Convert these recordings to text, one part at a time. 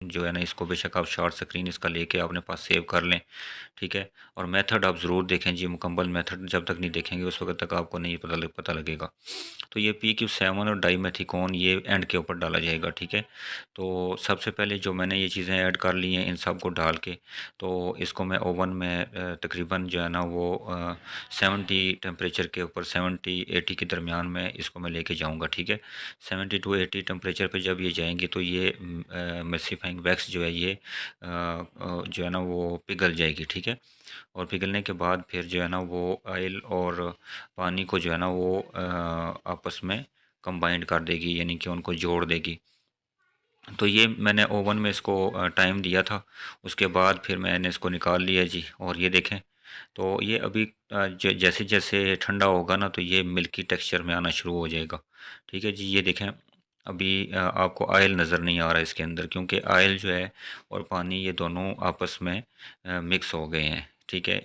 जो है ना इसको बेशक आप शॉर्ट स्क्रीन इसका लेके अपने पास सेव कर लें, ठीक है। और मेथड आप ज़रूर देखें जी, मुकम्मल मेथड जब तक नहीं देखेंगे उस वक्त तक आपको नहीं पता लगेगा। तो ये PQ7 और डाइमेथिकॉन ये एंड के ऊपर डाला जाएगा, ठीक है। तो सबसे पहले जो मैंने ये चीज़ें ऐड कर ली हैं इन सब को डाल के, तो इसको मैं ओवन में तकरीबन जो है ना वो 70 टेम्परेचर के ऊपर 70-80 के दरमियान में इसको मैं लेके जाऊंगा, ठीक है। 70 to 80 टेम्परेचर पे जब ये जाएंगे तो ये मेसिफाइंग वैक्स जो है ये जो है ना वो पिघल जाएगी, ठीक है। और पिघलने के बाद फिर जो है ना वो ऑयल और पानी को जो है ना वो आपस में कंबाइंड कर देगी, यानी कि उनको जोड़ देगी। तो ये मैंने ओवन में इसको टाइम दिया था, उसके बाद फिर मैंने इसको निकाल लिया जी। और ये देखें, तो ये अभी जैसे जैसे ठंडा होगा ना तो ये मिल्की टेक्सचर में आना शुरू हो जाएगा, ठीक है जी। ये देखें, अभी आपको ऑयल नज़र नहीं आ रहा है इसके अंदर, क्योंकि ऑयल जो है और पानी ये दोनों आपस में मिक्स हो गए हैं, ठीक है।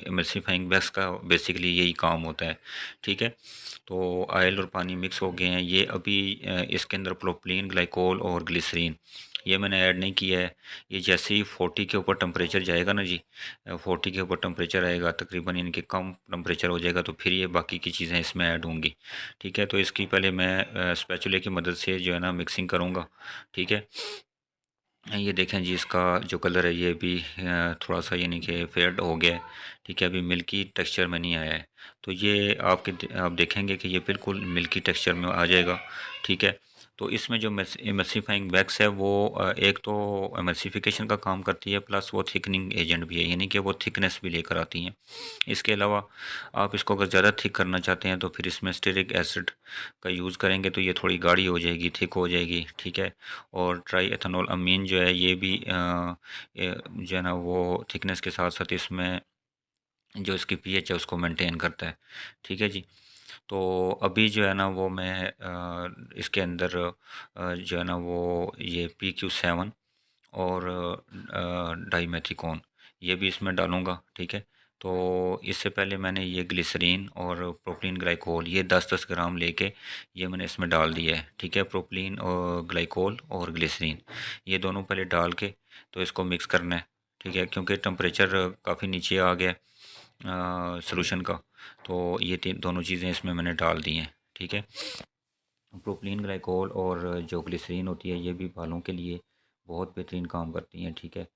एमल्सिफाइंग वैक्स का बेसिकली यही काम होता है, ठीक है। तो ऑयल और पानी मिक्स हो गए हैं। ये अभी इसके अंदर प्रोपिलीन ग्लाइकोल और ग्लिसरीन ये मैंने ऐड नहीं किया है। ये जैसे ही 40 के ऊपर टेम्परेचर जाएगा ना जी, 40 के ऊपर टेम्परेचर आएगा तकरीबन, यानी कि कम टेम्परेचर हो जाएगा, तो फिर ये बाकी की चीज़ें इसमें ऐड होंगी, ठीक है। तो इसकी पहले मैं स्पैचुले की मदद से जो है ना मिक्सिंग करूँगा, ठीक है। ये देखें जी, इसका जो कलर है ये भी थोड़ा सा यानी कि फेड हो गया है, ठीक है। अभी मिल्की टेक्सचर में नहीं आया है, तो ये आप देखेंगे कि ये बिल्कुल मिल्की टेक्सचर में आ जाएगा, ठीक है। तो इसमें जो एमल्सिफाइंग वैक्स है वो एक तो एमल्सिफिकेशन का काम करती है, प्लस वो थिकनिंग एजेंट भी है, यानी कि वो थिकनेस भी लेकर आती हैं। इसके अलावा आप इसको अगर ज़्यादा थिक करना चाहते हैं तो फिर इसमें स्टेरिक एसिड का यूज़ करेंगे, तो ये थोड़ी गाढ़ी हो जाएगी, थिक हो जाएगी, ठीक है। और ट्राई एथेनॉल अमीन जो है ये भी जो है ना वो थिकनेस के साथ साथ इसमें जो इसकी पीएच है उसको मेंटेन करता है, ठीक है जी। तो अभी जो है ना वो मैं इसके अंदर जो है ना वो ये PQ7 और डाइमेथिकॉन ये भी इसमें डालूँगा, ठीक है। तो इससे पहले मैंने ये ग्लिसरीन और प्रोपिलीन ग्लाइकोल ये 10-10 ग्राम लेके ये मैंने इसमें डाल दिया है, ठीक है। प्रोपिलीन और ग्लाइकोल और ग्लिसरीन ये दोनों पहले डाल के तो इसको मिक्स करना है, ठीक है, क्योंकि टेम्परेचर काफ़ी नीचे आ गया सॉल्यूशन का। तो ये तीन दोनों चीज़ें इसमें मैंने डाल दी हैं, ठीक है। प्रोपिलीन ग्लाइकोल और जो ग्लिसरीन होती है ये भी बालों के लिए बहुत बेहतरीन काम करती हैं, ठीक है।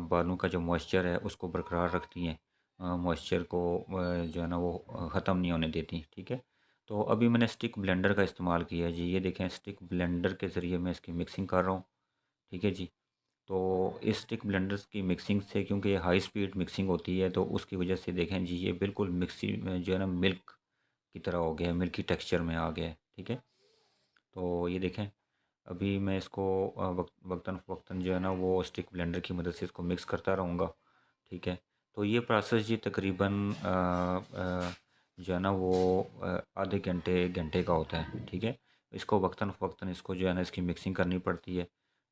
बालों का जो मॉइस्चर है उसको बरकरार रखती हैं, मॉइस्चर को जो है ना वो ख़त्म नहीं होने देती, ठीक है। तो अभी मैंने स्टिक ब्लेंडर का इस्तेमाल किया है जी। ये देखें, स्टिक ब्लेंडर के ज़रिए मैं इसकी मिक्सिंग कर रहा हूँ, ठीक है जी। तो इस स्टिक ब्लेंडर्स की मिक्सिंग से, क्योंकि ये हाई स्पीड मिक्सिंग होती है, तो उसकी वजह से देखें जी ये बिल्कुल मिक्सी में जो है ना मिल्क की तरह हो गया है, मिल्की टेक्सचर में आ गया है, ठीक है। तो ये देखें, अभी मैं इसको वक्तन फ़वक्तन जो है ना वो स्टिक ब्लेंडर की मदद से इसको मिक्स करता रहूँगा, ठीक है। तो ये प्रोसेस जी तकरीबन जो है ना वो आधे घंटे घंटे का होता है, ठीक है। इसको वक्तन फ़वक्तन इसको जो है ना इसकी मिक्सिंग करनी पड़ती है,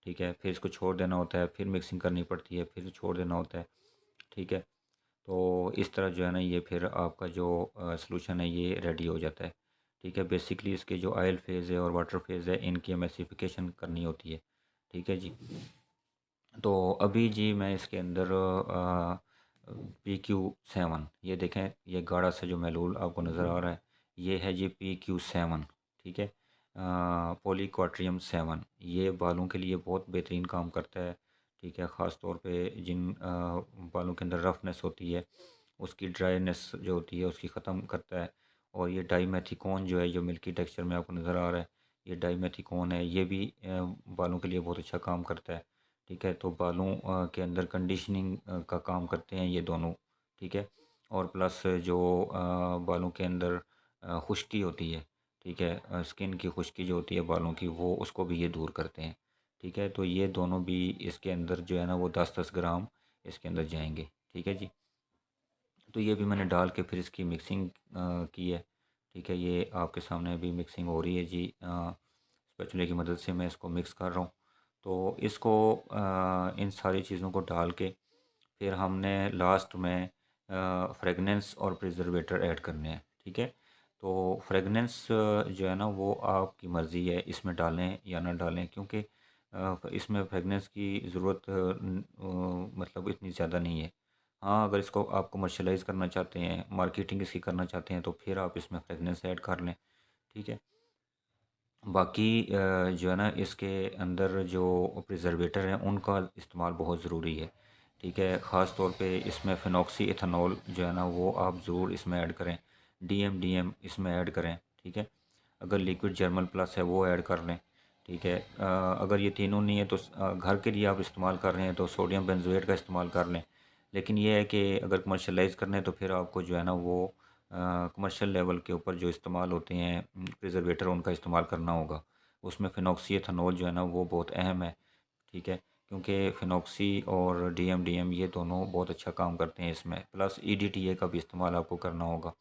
ठीक है। फिर इसको छोड़ देना होता है, फिर मिक्सिंग करनी पड़ती है, फिर छोड़ देना होता है, ठीक है। तो इस तरह जो है ना ये फिर आपका जो सॉल्यूशन है ये रेडी हो जाता है, ठीक है। बेसिकली इसके जो ऑयल फेज़ है और वाटर फेज़ है इनकी एमल्सिफिकेशन करनी होती है, ठीक है जी। तो अभी जी मैं इसके अंदर PQ7 ये देखें, ये गाढ़ा सा जो महलूल आपको नज़र आ रहा है ये है जी PQ7, ठीक है। पॉलीक्वाट्रियम 7 ये बालों के लिए बहुत बेहतरीन काम करता है, ठीक है। ख़ास तौर पे जिन बालों के अंदर रफनेस होती है उसकी ड्राईनेस जो होती है उसकी ख़त्म करता है। और ये डाइमेथिकॉन जो है जो मिल्की टेक्सचर में आपको नज़र आ रहा है ये डाइमेथिकॉन है, ये भी बालों के लिए बहुत अच्छा काम करता है, ठीक है। तो बालों के अंदर कंडीशनिंग का काम करते हैं ये दोनों, ठीक है। और प्लस जो बालों के अंदर खुश्की होती है, ठीक है, स्किन की खुश्की जो होती है बालों की वो उसको भी ये दूर करते हैं, ठीक है। तो ये दोनों भी इसके अंदर जो है ना वो 10-10 ग्राम इसके अंदर जाएंगे, ठीक है जी। तो ये भी मैंने डाल के फिर इसकी मिक्सिंग की है, ठीक है। ये आपके सामने अभी मिक्सिंग हो रही है जी, स्पैचुले की मदद से मैं इसको मिक्स कर रहा हूँ। तो इसको इन सारी चीज़ों को डाल के फिर हमने लास्ट में फ्रेगनेंस और प्रिजर्वेटर ऐड करने हैं, ठीक है। तो फ्रेगनेंस जो है ना वो आपकी मर्ज़ी है इसमें डालें या ना डालें, क्योंकि इसमें फ्रेगनेंस की ज़रूरत मतलब इतनी ज़्यादा नहीं है। हाँ, अगर इसको आप कमर्शियलाइज़ करना चाहते हैं, मार्केटिंग इसकी करना चाहते हैं, तो फिर आप इसमें फ्रेगनेंस ऐड कर लें, ठीक है। बाकी जो है ना, इसके अंदर जो प्रिजर्वेटर हैं उनका इस्तेमाल बहुत ज़रूरी है, ठीक है। ख़ास तौर पे इसमें फिनॉक्सी एथेनॉल जो है ना वो आप ज़रूर इसमें ऐड करें। डीएमडीएम इसमें ऐड करें, ठीक है। अगर लिक्विड जर्मल प्लस है वो ऐड कर लें, ठीक है। अगर ये तीनों नहीं है तो घर के लिए आप इस्तेमाल कर रहे हैं तो सोडियम बेंजोएट का इस्तेमाल कर लें। लेकिन ये है कि अगर कमर्शलाइज़ करना है तो फिर आपको जो है ना वो कमर्शियल लेवल के ऊपर जो इस्तेमाल होते हैं प्रिजर्वेटर उनका इस्तेमाल करना होगा। उसमें फिनॉक्सी एथेनॉल जो है ना वो बहुत अहम है, ठीक है। क्योंकि फिनॉक्सी और डीएमडीएम ये दोनों बहुत अच्छा काम करते हैं इसमें, प्लस ईडीटीए का भी इस्तेमाल आपको करना होगा,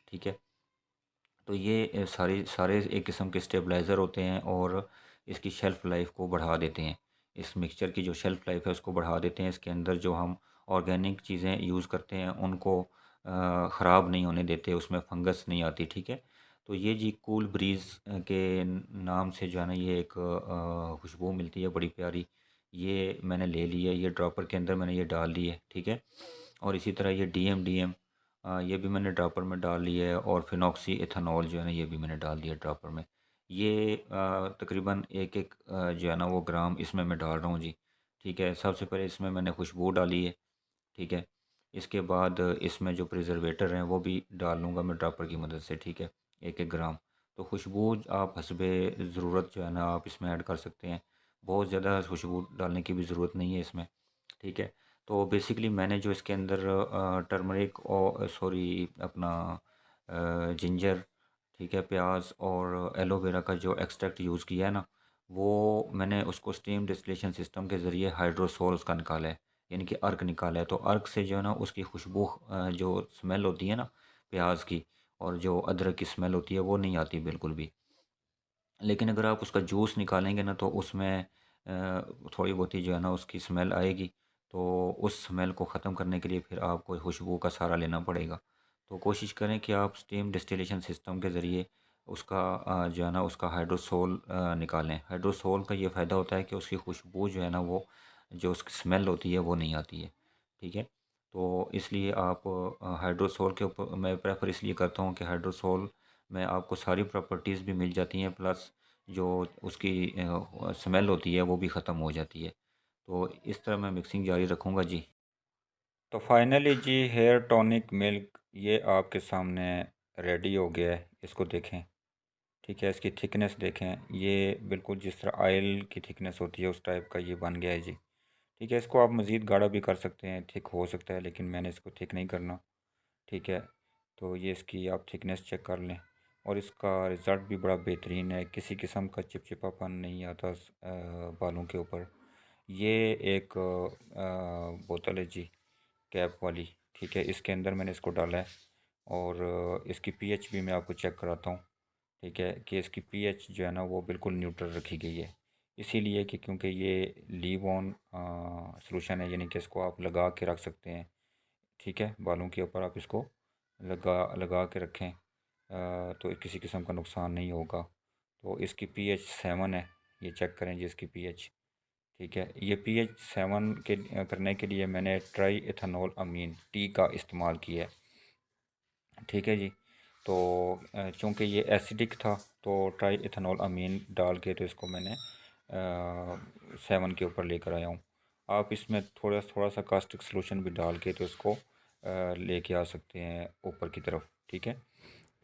ठीक है। तो ये सारी सारे एक किस्म के स्टेबलाइज़र होते हैं और इसकी शेल्फ़ लाइफ को बढ़ा देते हैं। इस मिक्सचर की जो शेल्फ़ लाइफ है उसको बढ़ा देते हैं। इसके अंदर जो हम ऑर्गेनिक चीज़ें यूज़ करते हैं उनको ख़राब नहीं होने देते, उसमें फंगस नहीं आती, ठीक है। तो ये जी कूल ब्रीज़ के नाम से जो है ना ये एक खुशबू मिलती है बड़ी प्यारी। ये मैंने ले ली है, ये ड्रॉपर के अंदर मैंने ये डाल ली है, ठीक है। और इसी तरह ये डीएमडीएम ये भी मैंने ड्रॉपर में डाल लिया है, और फिनॉक्सी एथेनॉल जो है ना ये भी मैंने डाल दिया ड्रॉपर में। ये तकरीबन एक एक जो है ना वो ग्राम इसमें मैं डाल रहा हूँ जी, ठीक है। सबसे पहले इसमें मैंने खुशबू डाली है, ठीक है। इसके बाद इसमें जो प्रिजर्वेटर हैं वो भी डाल लूँगा मैं ड्रॉपर की मदद से, ठीक है, एक एक ग्राम। तो खुशबू आप हस्बे ज़रूरत जो है ना आप इसमें ऐड कर सकते हैं। बहुत ज़्यादा खुशबू डालने की भी ज़रूरत नहीं है इसमें, ठीक है। तो बेसिकली मैंने जो इसके अंदर टर्मरिक और सॉरी अपना जिंजर, ठीक है, प्याज और एलोवेरा का जो एक्सट्रैक्ट यूज़ किया है ना, वो मैंने उसको स्टीम डिस्टिलेशन सिस्टम के ज़रिए हाइड्रोसोल उसका निकाला है, यानी कि अर्क निकाला है। तो अर्क से जो है ना उसकी खुशबू जो स्मेल होती है ना प्याज की, और जो अदरक की स्मेल होती है वो नहीं आती बिल्कुल भी। लेकिन अगर आप उसका जूस निकालेंगे ना तो उसमें थोड़ी बहुत ही जो है ना उसकी स्मेल आएगी। तो उस स्मेल को ख़त्म करने के लिए फिर आपको खुशबू का सहारा लेना पड़ेगा। तो कोशिश करें कि आप स्टीम डिस्टिलेशन सिस्टम के ज़रिए उसका जो है ना उसका हाइड्रोसोल निकालें। हाइड्रोसोल का ये फ़ायदा होता है कि उसकी खुशबू जो है ना वो जो उसकी स्मेल होती है वो नहीं आती है, ठीक है। तो इसलिए आप हाइड्रोसोल के ऊपर मैं प्रेफर इसलिए करता हूँ कि हाइड्रोसोल में आपको सारी प्रॉपर्टीज़ भी मिल जाती हैं, प्लस जो उसकी स्मेल होती है वो भी ख़त्म हो जाती है। तो इस तरह मैं मिक्सिंग जारी रखूँगा जी। तो फाइनली जी हेयर टॉनिक मिल्क ये आपके सामने रेडी हो गया है। इसको देखें, ठीक है, इसकी थिकनेस देखें, ये बिल्कुल जिस तरह ऑयल की थिकनेस होती है उस टाइप का ये बन गया है जी, ठीक है। इसको आप मज़ीद गाढ़ा भी कर सकते हैं, थिक हो सकता है, लेकिन मैंने इसको थिक नहीं करना, ठीक है। तो ये इसकी आप थिकनेस चेक कर लें, और इसका रिज़ल्ट भी बड़ा बेहतरीन है। किसी किस्म का चिपचिपापन नहीं आता बालों के ऊपर। ये एक बोतल है जी, कैप वाली, ठीक है। इसके अंदर मैंने इसको डाला है, और इसकी पीएच भी मैं आपको चेक कराता हूँ, ठीक है, कि इसकी पीएच जो है ना वो बिल्कुल न्यूट्रल रखी गई है। इसीलिए कि क्योंकि ये लीव ऑन सॉल्यूशन है, यानी कि इसको आप लगा के रख सकते हैं, ठीक है। बालों के ऊपर आप इसको लगा लगा के रखें, तो किसी किस्म का नुकसान नहीं होगा। तो इसकी पीएच 7 है, ये चेक करें जी इसकी पीएच, ठीक है। ये पीएच 7 के करने के लिए मैंने ट्राई एथेनॉल अमीन टी का इस्तेमाल किया है, ठीक है जी। तो चूँकि ये एसिडिक था तो ट्राई एथेनॉल अमीन डाल के तो इसको मैंने 7 के ऊपर लेकर आया हूँ। आप इसमें थोड़ा थोड़ा सा कास्टिक सॉल्यूशन भी डाल के तो इसको लेके आ सकते हैं ऊपर की तरफ, ठीक है।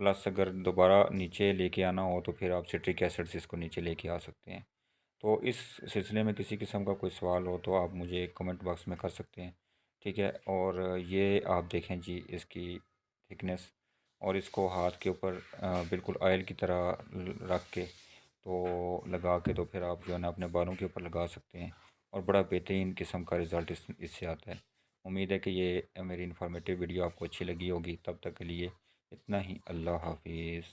प्लस अगर दोबारा नीचे लेके आना हो तो फिर आप सिट्रिक एसिड से इसको नीचे लेके आ सकते हैं। तो इस सिलसिले में किसी किस्म का कोई सवाल हो तो आप मुझे कमेंट बॉक्स में कर सकते हैं, ठीक है। और ये आप देखें जी इसकी थिकनेस, और इसको हाथ के ऊपर बिल्कुल ऑयल की तरह रख के तो लगा के तो फिर आप जो है ना अपने बालों के ऊपर लगा सकते हैं, और बड़ा बेहतरीन किस्म का रिज़ल्ट इससे आता है। उम्मीद है कि ये मेरी इन्फॉर्मेटिव वीडियो आपको अच्छी लगी होगी। तब तक के लिए इतना ही, अल्लाह हाफिज़।